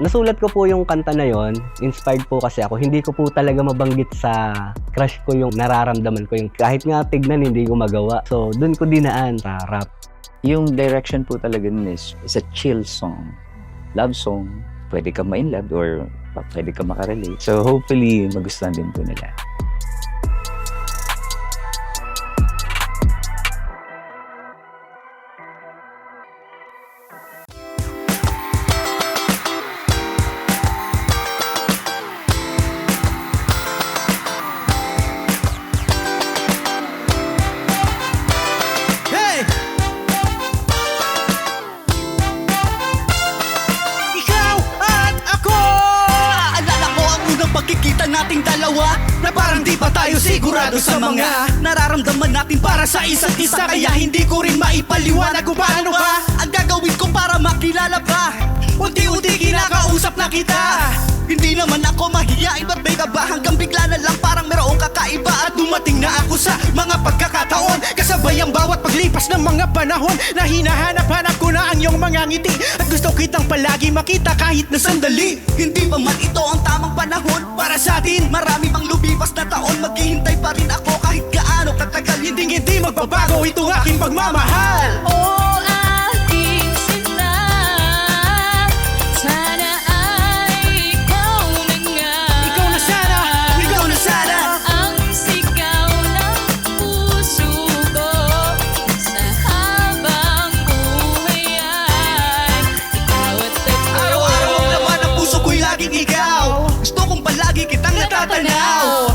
Nasulat ko po yung kanta na yon, inspired po kasi ako. Hindi ko po talaga mabanggit sa crush ko yung nararamdaman ko. Yung kahit nga tignan, hindi ko magawa. So, dun ko dinaan sa rap. Yung direction po talaga nun is a chill song. Love song. Pwede ka ma-in love or pwede ka makarelate. So, hopefully, magustuhan din po nila. Nating dalawa na parang di pa tayo sigurado sa mga nararamdaman natin para sa isa't isa. Kaya hindi ko rin maipaliwanag kung paano ba ang gagawin ko para makilala pa. Unti-unti kinakausap na kita. Hindi naman ako mahihiyain, ba't may kaba? Hanggang bigla na lang parang merong kakaiba. At dumating na ako sa mga pagkakataon, kasabay ang bawat paglipas ng mga panahon, na hinahanap-hanap ko na ang iyong mga ngiti. At gusto kitang palagi makita kahit na sandali. Hindi pa man ito ang tamang panahon para sa atin. Marami pang lumipas na taon, maghihintay pa rin ako kahit gaano katagal. Hindi magbabago itong aking pagmamahal.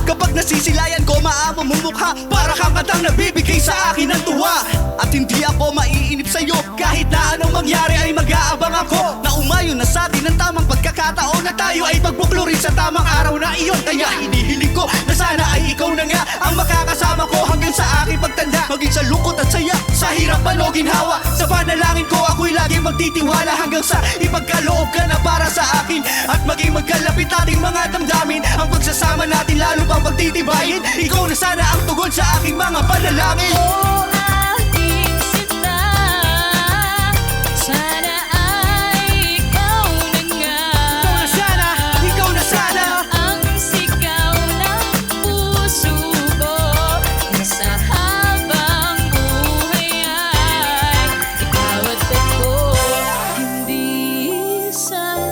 Kapag nasisilayan ko, maamo mong mukha, para kang katang nabibigay sa akin ng tuwa. At hindi ako maiinip sa'yo, kahit na anong mangyari ay mag-aabang ako. Na umayon na sa atin ang tamang pagkakataon, na tayo ay pagbuklo rin sa tamang araw na iyon. Kaya hinihiling ko na sana ay ikaw na nga ang makakasama ko hanggang sa aking pagtanda. Maging sa lungkot at saya, sa hirap man o ginhawa, sa panalangin ko ako'y laging magtitiwala, hanggang sa ipagkaloob ka na para sa akin. At maging magkalapit ating mga damdamin, ang pagsasama natin lalo pang pagtitibayin. Ikaw na sana ang tugon sa aking mga panalangin.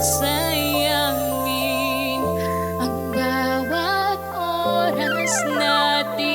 Sayangin ang bawat oras natin.